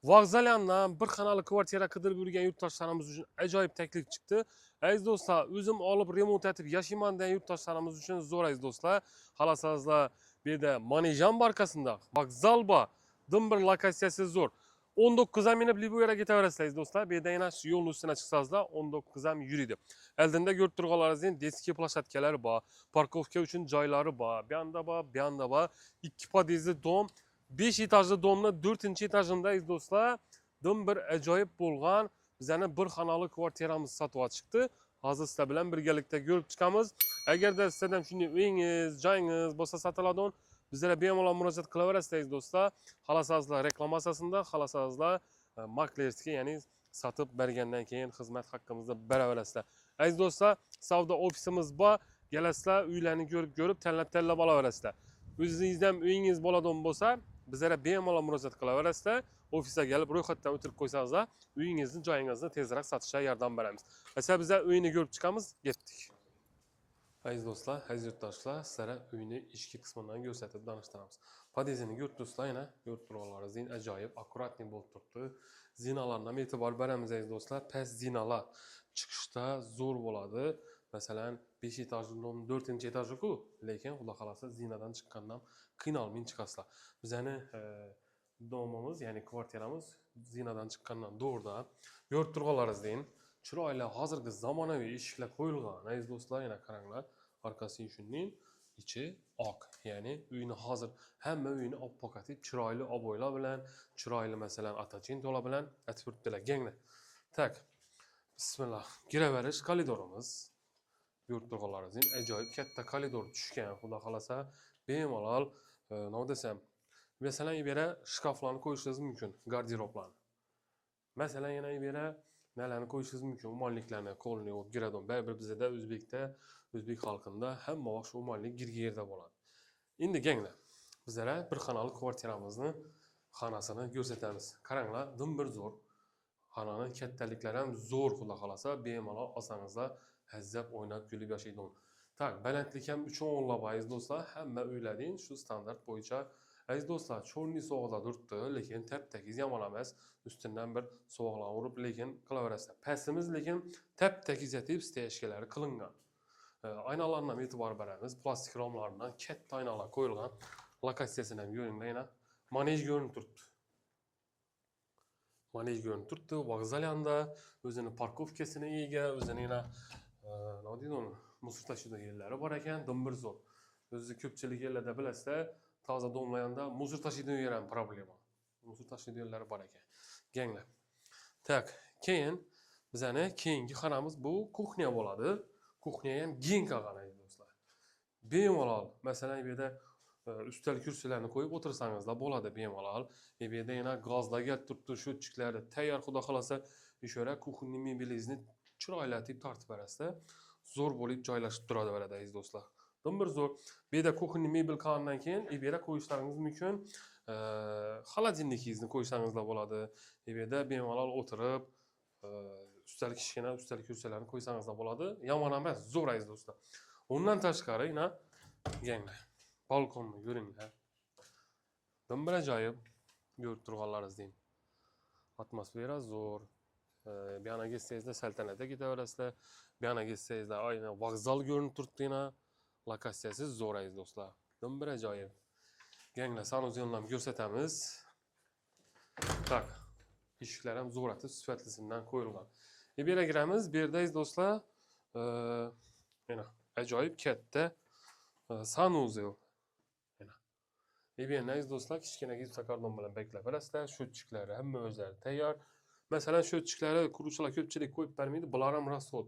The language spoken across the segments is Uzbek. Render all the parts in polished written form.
Vokzalyandan bir xonali kvartira qidirib yurgan yurtdoshlarimiz uchun ajoyib taklif chiqdi. Aziz do'stlar, o'zim olib remont etib yashayman degan yurtdoshlarimiz uchun zo'r aziz do'stlar. Xohlasangizlar, bu yerda Manejan markasida vokzal bor. Dim bir lokatsiyasi zo'r. 19 ham minib bu yerga ketaverasizlar aziz do'stlar. Bu yerda yana shu yo'lning ustidan chiqsangizlar 19 ham yuradi. Oldinda ko'rib turganlaringizdek deski plashatkalari bor, parkovka uchun joylari bor. Bu yoqda bor, bu yoqda bor. 2 podyezdli dom 5 etajli domni 4-etajında aziz do'stlar, dim bir ajoyib bo'lgan bizani bir xonali kvartiramiz sotib chiqdi. Hozir sizlar bilan birgalikda ko'rib chiqamiz. Agarda sizlar ham shunday uyingiz, joyingiz bo'lsa sotiladigan, bizlarga bemalol murojaat qilaverasizlar aziz do'stlar. Xohlasangizlar reklama asosida, xohlasangizlar maklerskiy, ya'ni sotib bergandan keyin xizmat haqqimizni beraverasizlar. Aziz do'stlar, savdo ofisimiz bor. Kelasizlar, uylarni ko'rib tanlab olaverasizlar. O'zingizda ham uyingiz bo'ladigan bo'lsa, bizlarga bemalol murojaat qilaverasizlar. Ofisga kelib ro'yxatdan o'tirib qo'ysangizlar, uyingizni, joyingizni tezroq sotishga yordam beramiz. Esa bizlar uyni ko'rib chiqamiz, ketdik. Aziz do'stlar, aziz yurtdoshlar, sizlarga uyni ichki qismidan ko'rsatib tanishtiramiz. Podyezdini ko'rib turibsizlar, yana ko'rib turganlaringiz ajoyib, akkuratni bo'lib turibdi. Zinalardan e'tibor beramiz aziz do'stlar. Past zinalar chiqishda zo'r bo'ladi. Masalan, 5 etajli dom 4-etajku, lekin xudo xolasa zinadan chiqqandan qiynalmay chiqasizlar. Bizani domimiz, ya'ni kvartiramiz zinadan chiqqandan to'g'ridan ko'rib turganlaringizdek, chiroyli hozirgi zamonaviy eshiklar qo'yilgan. Aziz do'stlar, yana qaranglar, orqasi shunning, ichi oq. Ya'ni uyni hozir hamma uyni oppoq etib, chiroyli oboylar bilan, chiroyli masalan atachintolar bilan atib turibdilar. Ganglar. Tak. Bismillah. Giraverish koridorimiz. Ko'rib turganlaringiz ajoyib katta koridor tushgan. Xudo xolasa bemalol, nima desam, masalan, bu yerga shkaflarni qo'yishingiz mumkin, garderoblarni. Masalan, yana bu yerga nalarni qo'yishingiz mumkin, umonliklarni, qo'lni yo'q giradon. Baribir bizda O'zbekda, O'zbek xalqida hamma vaqt shu umonlik girgirda bo'ladi. Endi ganglar, bizlar bir xonali kvartiramizni xonasini ko'rsatamiz. Qaranglar, dim bir zo'r. Xonaning kattaliklari ham zo'r, xudo xolasa bemalol olsangizlar hazzab o'ynab kulib yashaydi. Tak, balandlik ham 3 o'nlab aziz do'stlar, hamma uylaring shu standart bo'yicha. Aziz do'stlar, cho'rni sovuqda turibdi, lekin tap-takiz yomon emas. Ustidan bir sovuqlar urib, lekin qilaverasizlar. Pastimiz lekin tap-takiz etib steyashkalari qilingan. Aynalardan e'tibor beramiz. Plastik romlardan katta aynalar qo'yilgan. Lokatsiyasini ham ko'ringlar, yana manej ko'rinib turibdi. Manej ko'rinib turibdi. Vokzalyanda o'zini parkovkasini ega, o'zini yana nima deydi uni? Musor tashiydigan yerlari bor ekan, dimbir zo'r. O'zi ko'pchilik yerlarda bilasizlar, toza domlayanda musor tashiydigan yer ham problema. Musor tashiydigan yerlari bor ekan. Ganglar. Tak, keyin bizani keyingi xonamiz bu kuxnya bo'ladi. Kuxnya ham keng qolgan aziz do'stlar. Bemalol, masalan, bu yerda ustal kursilarni qo'yib o'tirsangizlar bo'ladi bemalol. Bu yerda yana gazlar kelib turibdi, sho'tchiklari tayyor, xudo xolasa, o'sha kuxnya mebelingizni chiroylatib tortib berasizlar. Zo'r bo'lib joylashib turadi beradi aziz do'stlar. Bir zo'r. Bu yerda kuxnya mebel qolgandan keyin bu yerga qo'yishlaringiz mumkin. Xolodilnikingizni qo'yishingizlar bo'ladi. Bu yerda bemalol o'tirib, ustal kichkina ustal kursilarni qo'ysangizlar bo'ladi. Yomon emas, zo'r aziz do'stlar. Undan tashqari yana ganglar. Balkonni ko'ringlar. Bir ajoyib ko'rib turganlaringizdek. Atmosfera zo'r. Bu yoqqa kelsangizlar saltanatga ketaverasizlar. Bu yoqqa kelsangizlar aynan vokzal ko'rinib turibdi yana. Lokatsiyasi zo'r aziz do'stlar. Bir ajoyib. Ganglar sanuzelni ko'rsatamiz. Tak. Eshiklar ham zo'r atib sifatlisidan qo'yilgan. Bu yerga kiramiz. Bu yerda aziz do'stlar, mana ajoyib katta sanuzel. Bu yerda aziz do'stlar, kichkina gipsokardon bilan beklab berasizlar. Sho'tchiklari hamma o'zlari tayyor. Masalan, sho'tchiklari quruvchilar ko'pchilik qo'yib bermaydi. Bular ham rasol.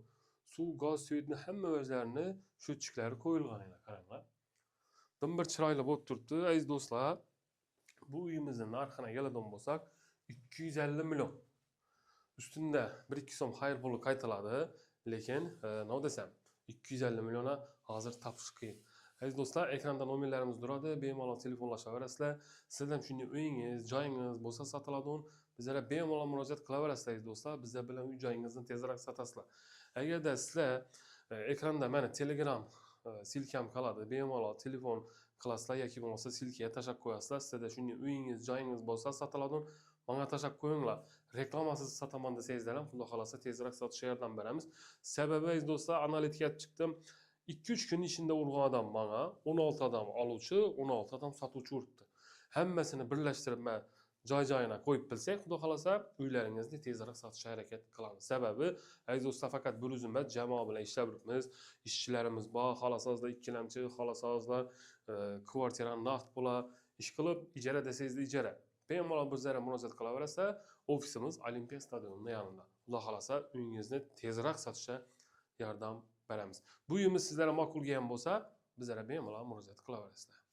Suv, gaz, suyitni hamma o'zlarini sho'tchiklari qo'yilgan edi, qaranglar. Bir chiroyli bo'lib turibdi, aziz do'stlar. Bu uyimizning narxini keladigan bo'lsak, 250 million. Ustunda 1-2 so'm xayr puli qaytiladi, lekin nima desam, 250 milliona hozir topish qiyin. Aziz do'stlar, ekranda nomerlarimiz turadi, bemalol telefonlashaverasizlar. Sizlar ham shunday uyingiz, joyingiz bo'lsa sotiladigan, bizlarga bemalol murojaat qilaverasizlar aziz do'stlar. Bizlar bilan uy joyingizni tezroq sotasizlar. Agarda sizlar ekranda mana Telegram silkam qoladi, bemalol telefon qilasizlar yoki bo'lmasa silkaga tashab qo'yasizlar. Sizlarda shunday uyingiz, joyingiz bo'lsa sotiladigan, Bana taşak koyunglar. Reklamasız sataman desangizlar ham, Xudo xolasa tezroq sotishga yordam beramiz. Sababi aziz do'stlar, analitika chiqdim. 2-3 kun ichida urgan adam bana 16 adam aluvchi, 16 adam sotuvchi uribdi. Hammasini birlashtirib men joy-joyina qo'yib bilsak, Xudo xolasa uylaringizni tezroq sotishga harakat qilamiz. Sababi aziz do'stlar, faqat bir o'zim emas, jamoa bilan ishlab yuribmiz. Ishchilarimiz bor, xolasozlar ikkilamchi, xolasozlar kvartirani naqd pula ish qilib, ijara desangizda ijara. Bemalol bizlarga murojaat qilaverasa, ofisimiz Olimpiya stadionining yonida. Xudo xolasa uyingizni tezroq sotishga yordam beramiz. Bu uyimiz sizlarga ma'qul kelgan bo'lsa, bizlarga bemalol murojaat qilaverasizlar.